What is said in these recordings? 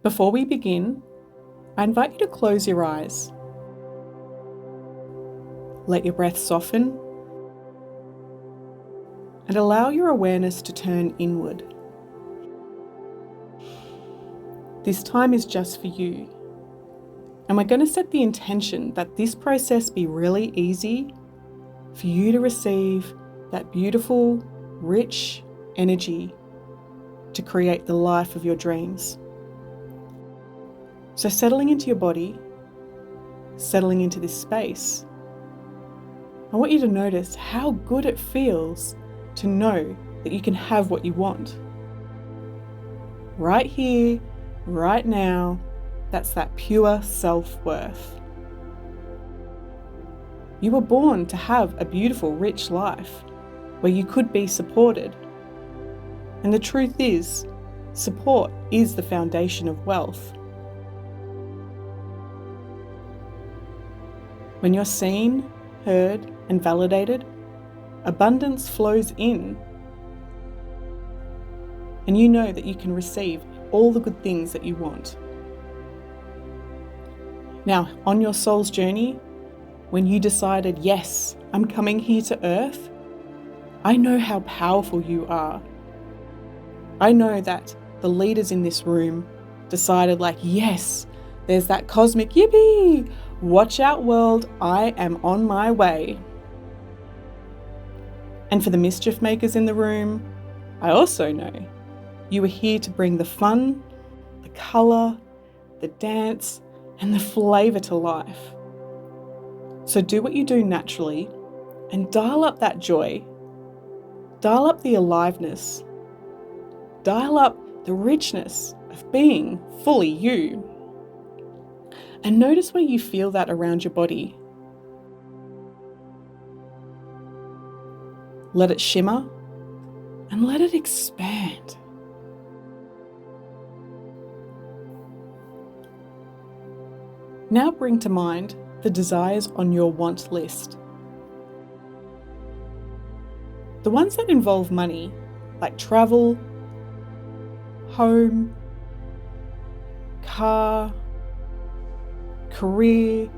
Before we begin, I invite you to close your eyes. Let your breath soften and allow your awareness to turn inward. This time is just for you, and we're going to set the intention that this process be really easy for you to receive that beautiful, rich energy to create the life of your dreams. So settling into your body, settling into this space, I want you to notice how good it feels to know that you can have what you want. Right here, right now, that's that pure self-worth. You were born to have a beautiful, rich life where you could be supported. And the truth is, support is the foundation of wealth. When you're seen, heard, and validated, abundance flows in. And you know that you can receive all the good things that you want. Now, on your soul's journey, when you decided, yes, I'm coming here to Earth, I know how powerful you are. I know that the leaders in this room decided yes, there's that cosmic yippee! Watch out, world, I am on my way. And for the mischief makers in the room, I also know you are here to bring the fun, the colour, the dance, and the flavour to life. So do what you do naturally and dial up that joy. Dial up the aliveness. Dial up the richness of being fully you. And notice where you feel that around your body. Let it shimmer and let it expand. Now bring to mind the desires on your want list. The ones that involve money, like travel, home, car, career,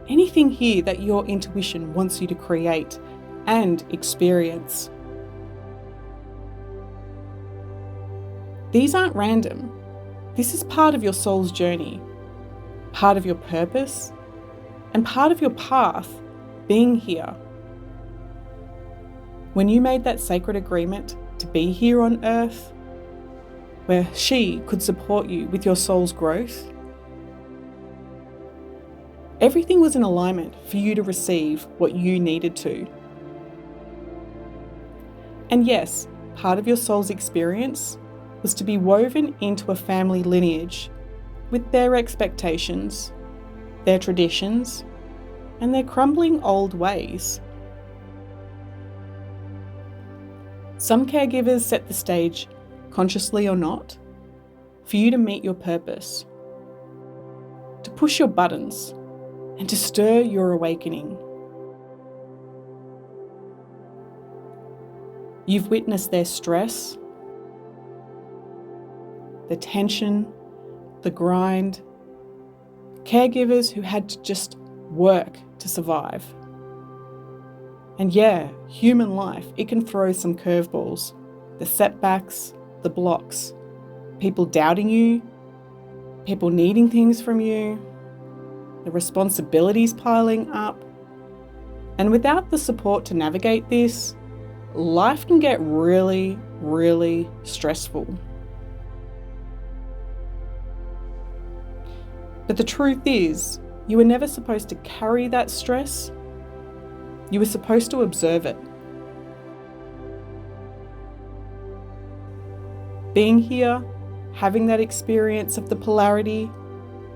anything here that your intuition wants you to create and experience. These aren't random. This is part of your soul's journey, part of your purpose, and part of your path being here. When you made that sacred agreement to be here on Earth, where she could support you with your soul's growth, everything was in alignment for you to receive what you needed to. And yes, part of your soul's experience was to be woven into a family lineage with their expectations, their traditions, and their crumbling old ways. Some caregivers set the stage, consciously or not, for you to meet your purpose, to push your buttons, and to stir your awakening. You've witnessed their stress, the tension, the grind, caregivers who had to just work to survive. And yeah, human life, it can throw some curveballs, the setbacks, the blocks, people doubting you, people needing things from you, the responsibilities piling up. And without the support to navigate this, life can get really, really stressful. But the truth is, you were never supposed to carry that stress. You were supposed to observe it. Being here, having that experience of the polarity,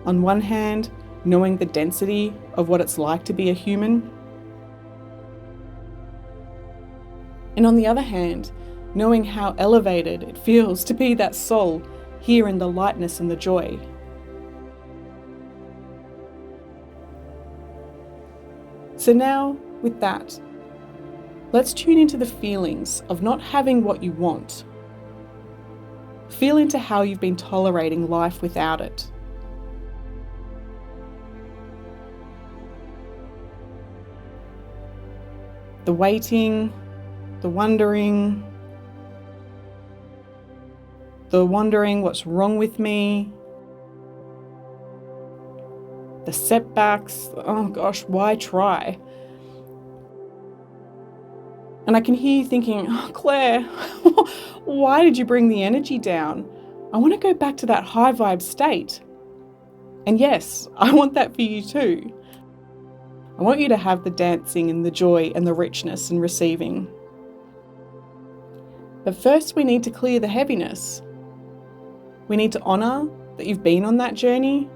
on one hand, knowing the density of what it's like to be a human, and on the other hand, knowing how elevated it feels to be that soul here in the lightness and the joy. So now, with that, let's tune into the feelings of not having what you want. Feel into how you've been tolerating life without it. The waiting, the wondering what's wrong with me, the setbacks, oh gosh, why try? And I can hear you thinking, oh, Claire, why did you bring the energy down? I want to go back to that high vibe state. And yes, I want that for you too. I want you to have the dancing and the joy and the richness and receiving. But first we need to clear the heaviness. We need to honour that you've been on that journey.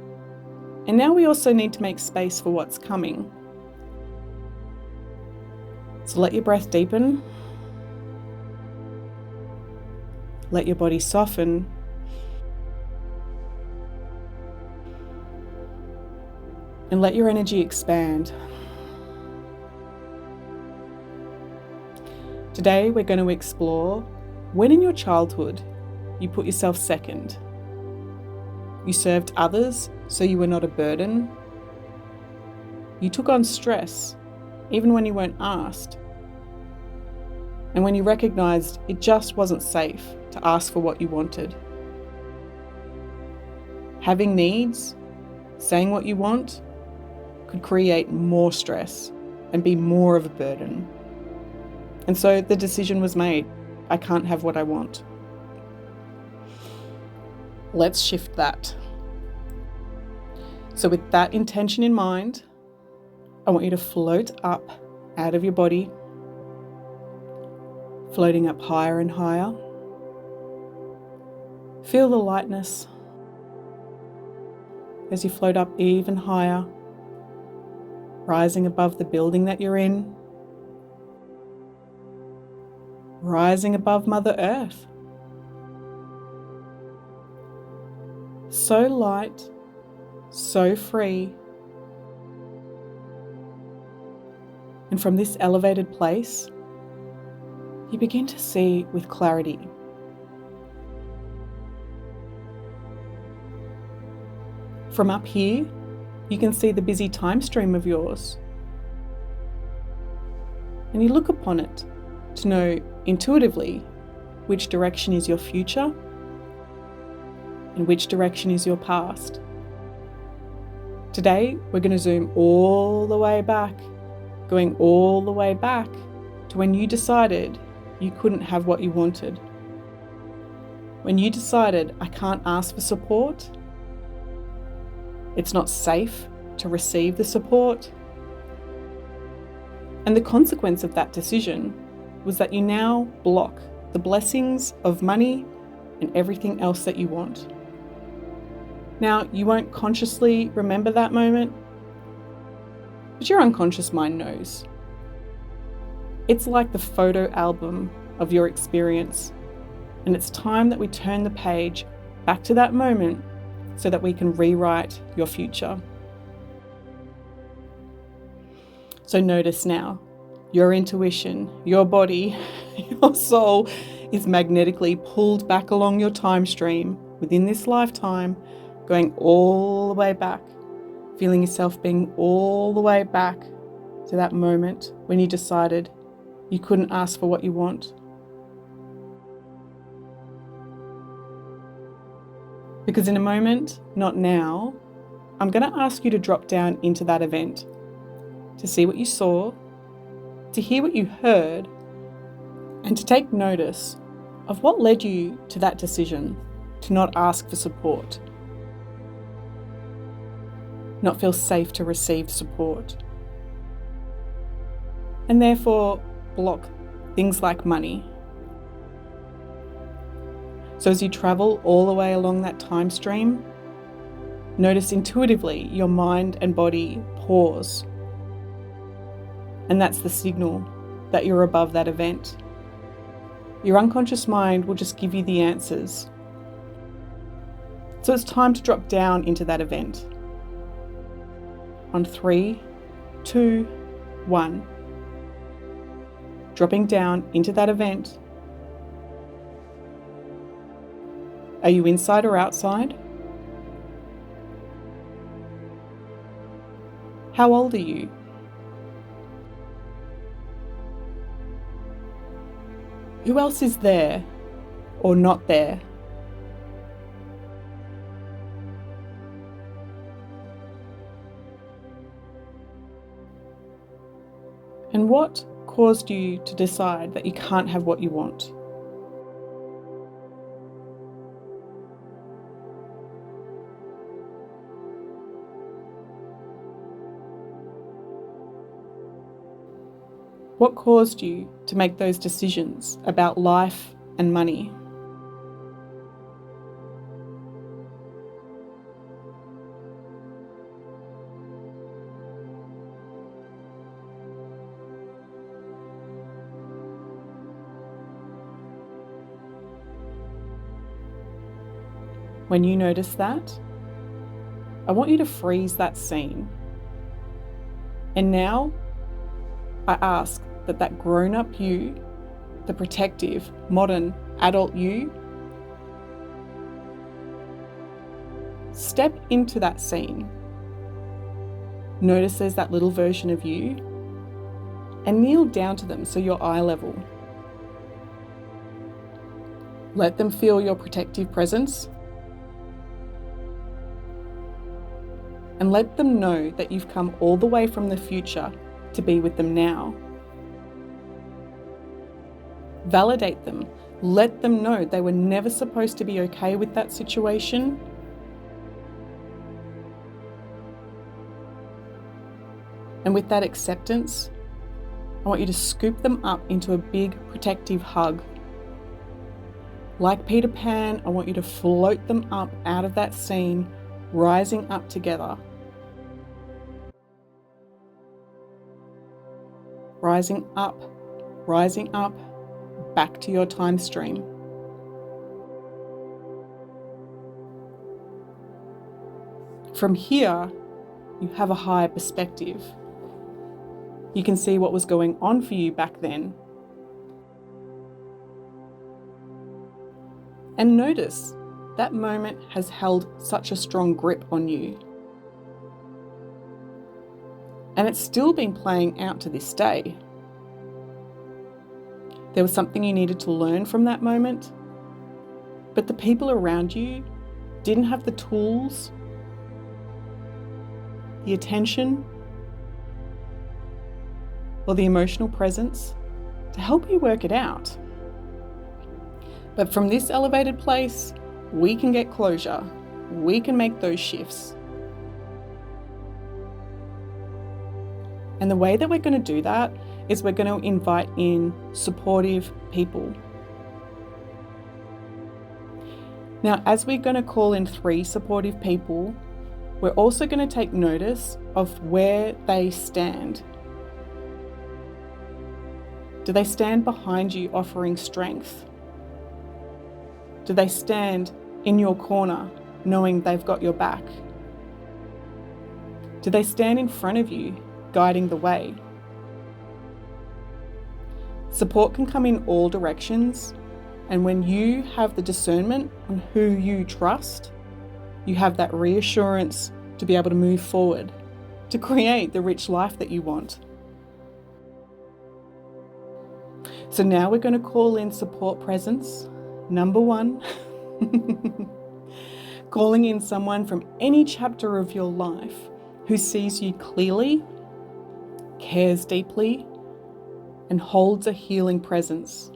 And now we also need to make space for what's coming. So let your breath deepen. Let your body soften. And let your energy expand. Today we're going to explore when in your childhood you put yourself second. You served others so you were not a burden. You took on stress even when you weren't asked. And when you recognised it just wasn't safe to ask for what you wanted. Having needs, saying what you want, could create more stress and be more of a burden. And so the decision was made. I can't have what I want. Let's shift that. So with that intention in mind, I want you to float up out of your body, floating up higher and higher. Feel the lightness as you float up even higher, rising above the building that you're in, rising above Mother Earth. So light, so free. And from this elevated place, you begin to see with clarity. From up here, you can see the busy time stream of yours. And you look upon it to know intuitively which direction is your future and which direction is your past. Today, we're going to zoom all the way back, going all the way back to when you decided you couldn't have what you wanted. When you decided, I can't ask for support, it's not safe to receive the support. And the consequence of that decision was that you now block the blessings of money and everything else that you want. Now, you won't consciously remember that moment, but your unconscious mind knows. It's like the photo album of your experience, and it's time that we turn the page back to that moment so that we can rewrite your future. So notice now, your intuition, your body, your soul is magnetically pulled back along your time stream within this lifetime, going all the way back, feeling yourself being all the way back to that moment when you decided you couldn't ask for what you want. Because in a moment, not now, I'm going to ask you to drop down into that event, to see what you saw, to hear what you heard, and to take notice of what led you to that decision to not ask for support, not feel safe to receive support, and therefore block things like money. So as you travel all the way along that time stream, notice intuitively your mind and body pause. And that's the signal that you're above that event. Your unconscious mind will just give you the answers. So it's time to drop down into that event. On 3, 2, 1. Dropping down into that event. Are you inside or outside? How old are you? Who else is there or not there? And what caused you to decide that you can't have what you want? What caused you to make those decisions about life and money? When you notice that, I want you to freeze that scene. And now I ask that grown-up you, the protective, modern, adult you, step into that scene. Notice there's that little version of you and kneel down to them so you're eye level. Let them feel your protective presence and let them know that you've come all the way from the future to be with them now. Validate them. Let them know they were never supposed to be okay with that situation. And with that acceptance, I want you to scoop them up into a big protective hug. Like Peter Pan, I want you to float them up out of that scene, rising up together. Rising up, back to your time stream. From here, you have a higher perspective. You can see what was going on for you back then. And notice that moment has held such a strong grip on you. And it's still been playing out to this day. There was something you needed to learn from that moment, but the people around you didn't have the tools, the attention, or the emotional presence to help you work it out. But from this elevated place, we can get closure. We can make those shifts. And the way that we're going to do that is we're going to invite in supportive people. Now, as we're going to call in 3 supportive people, we're also going to take notice of where they stand. Do they stand behind you offering strength? Do they stand in your corner knowing they've got your back? Do they stand in front of you guiding the way? Support can come in all directions, and when you have the discernment on who you trust, you have that reassurance to be able to move forward, to create the rich life that you want. So now we're going to call in support presence. Number 1, calling in someone from any chapter of your life who sees you clearly, cares deeply, and holds a healing presence.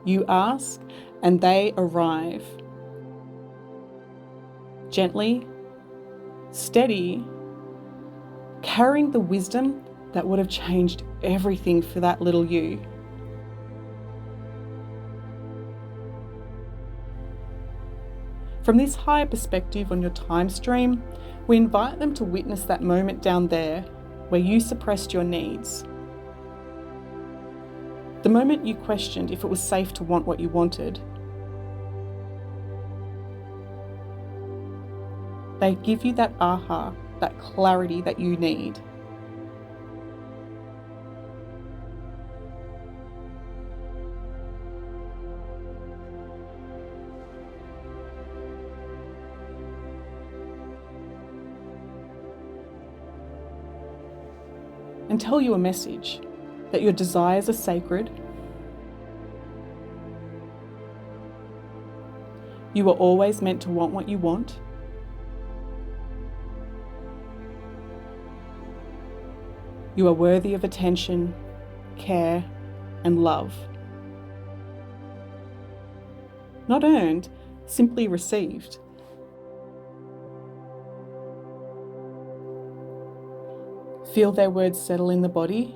You ask and they arrive. Gently, steady, carrying the wisdom that would have changed everything for that little you. From this higher perspective on your time stream, we invite them to witness that moment down there where you suppressed your needs. The moment you questioned if it was safe to want what you wanted. They give you that aha, that clarity that you need. and tell you a message that your desires are sacred. You are always meant to want what you want. You are worthy of attention, care, and love. Not earned, simply received. Feel their words settle in the body.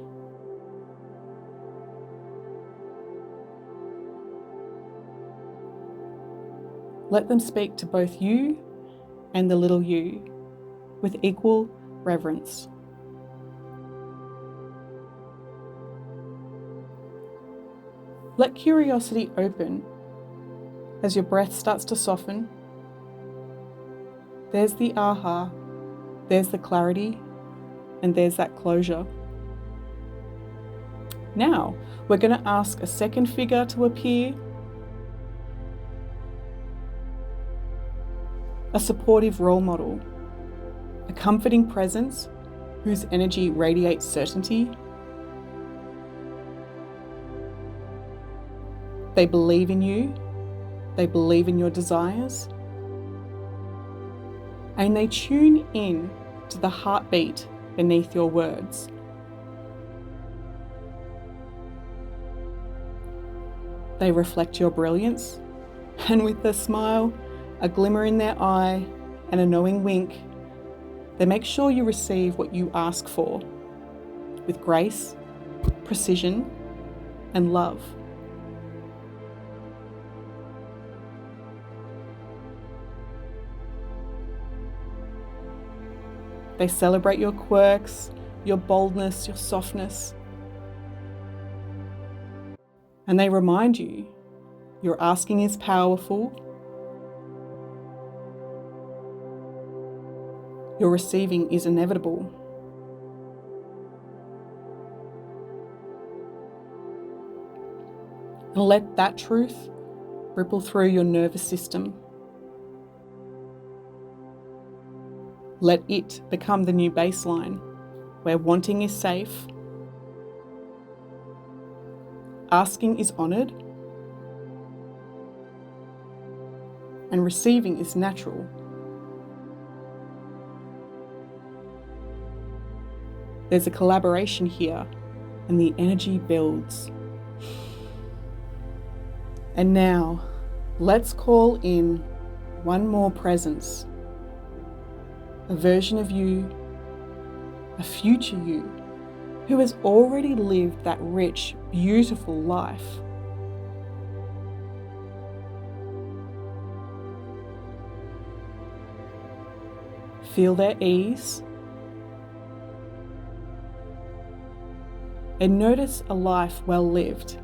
Let them speak to both you and the little you with equal reverence. Let curiosity open as your breath starts to soften. There's the aha, there's the clarity, and there's that closure. Now, we're going to ask a second figure to appear. A supportive role model, a comforting presence whose energy radiates certainty. They believe in you, they believe in your desires, and they tune in to the heartbeat beneath your words. They reflect your brilliance, and with a smile, a glimmer in their eye, and a knowing wink, they make sure you receive what you ask for, with grace, precision, and love. They celebrate your quirks, your boldness, your softness. And they remind you your asking is powerful, your receiving is inevitable. And let that truth ripple through your nervous system. Let it become the new baseline, where wanting is safe, asking is honoured, and receiving is natural. There's a collaboration here, and the energy builds. And now, let's call in one more presence. A version of you, a future you, who has already lived that rich, beautiful life. Feel their ease, and notice a life well lived.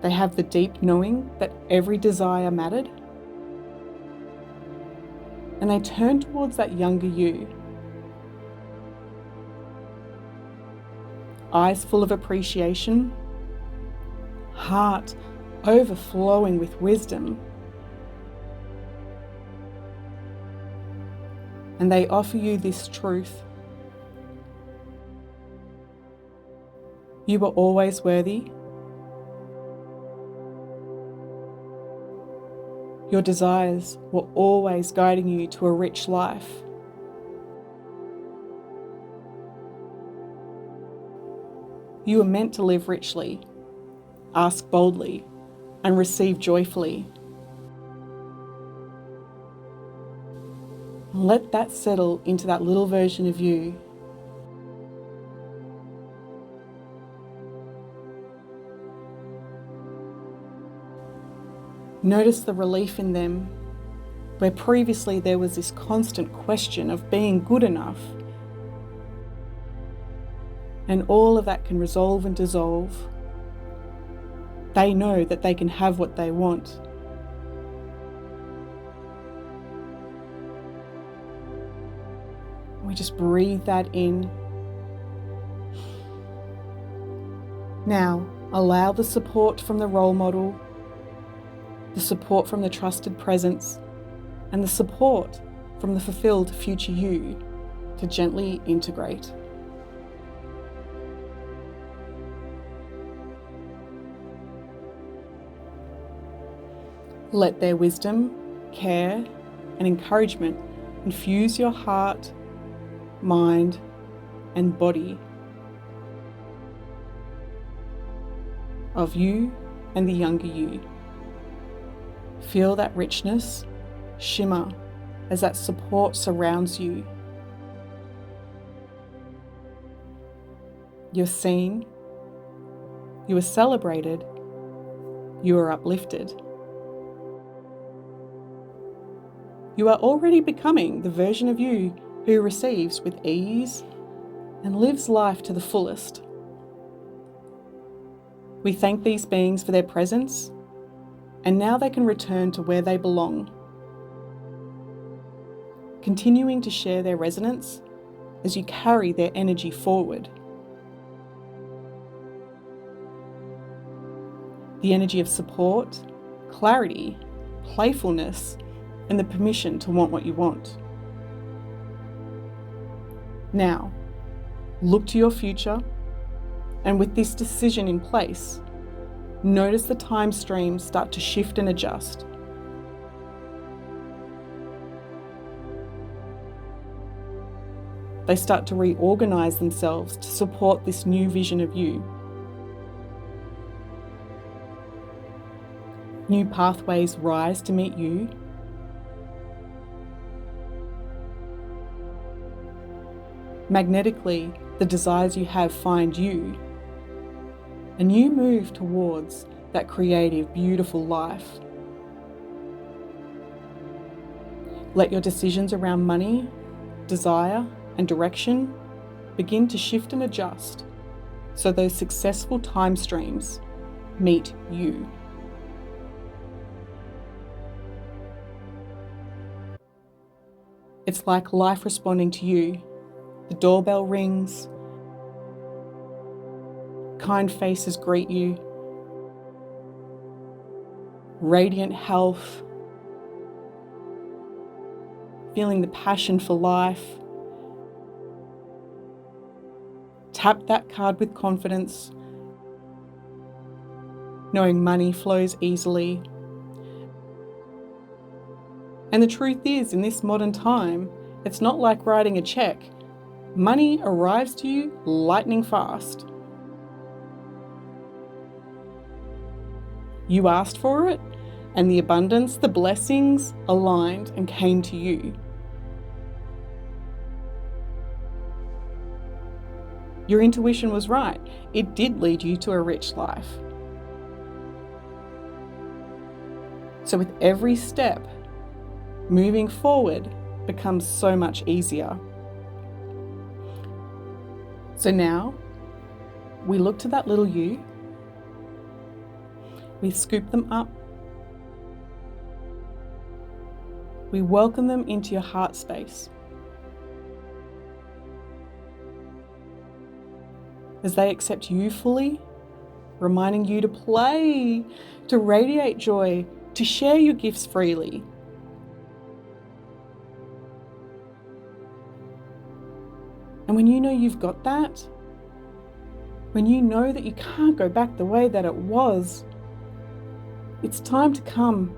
They have the deep knowing that every desire mattered, and they turn towards that younger you. Eyes full of appreciation, heart overflowing with wisdom. And they offer you this truth. You are always worthy. Your desires were always guiding you to a rich life. You are meant to live richly, ask boldly, and receive joyfully. Let that settle into that little version of you. Notice the relief in them, where previously there was this constant question of being good enough. And all of that can resolve and dissolve. They know that they can have what they want. We just breathe that in. Now, allow the support from the role model, the support from the trusted presence, and the support from the fulfilled future you to gently integrate. Let their wisdom, care, and encouragement infuse your heart, mind, and body of you and the younger you. Feel that richness shimmer as that support surrounds you. You're seen, you are celebrated, you are uplifted. You are already becoming the version of you who receives with ease and lives life to the fullest. We thank these beings for their presence, and now they can return to where they belong, continuing to share their resonance as you carry their energy forward. The energy of support, clarity, playfulness, and the permission to want what you want. Now, look to your future, and with this decision in place, notice the time streams start to shift and adjust. They start to reorganize themselves to support this new vision of you. New pathways rise to meet you. Magnetically, the desires you have find you, and you move towards that creative, beautiful life. Let your decisions around money, desire, and direction begin to shift and adjust so those successful time streams meet you. It's like life responding to you. The doorbell rings, kind faces greet you, radiant health, feeling the passion for life. Tap that card with confidence, knowing money flows easily. And the truth is, in this modern time, it's not like writing a check. Money arrives to you lightning fast. You asked for it, and the abundance, the blessings aligned and came to you. Your intuition was right. It did lead you to a rich life. So with every step, moving forward becomes so much easier. So now, we look to that little you, we scoop them up, we welcome them into your heart space. As they accept you fully, reminding you to play, to radiate joy, to share your gifts freely. And when you know you've got that, when you know that you can't go back the way that it was, it's time to come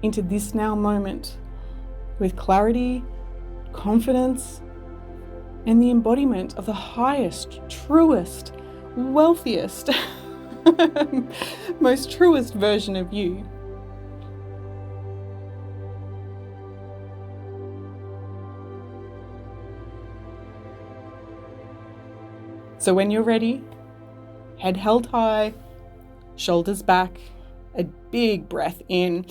into this now moment with clarity, confidence, and the embodiment of the highest, truest, wealthiest, most truest version of you. So when you're ready, head held high, shoulders back, a big breath in,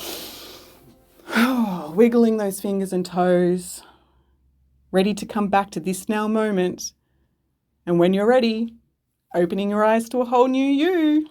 wiggling those fingers and toes, ready to come back to this now moment. And when you're ready, opening your eyes to a whole new you.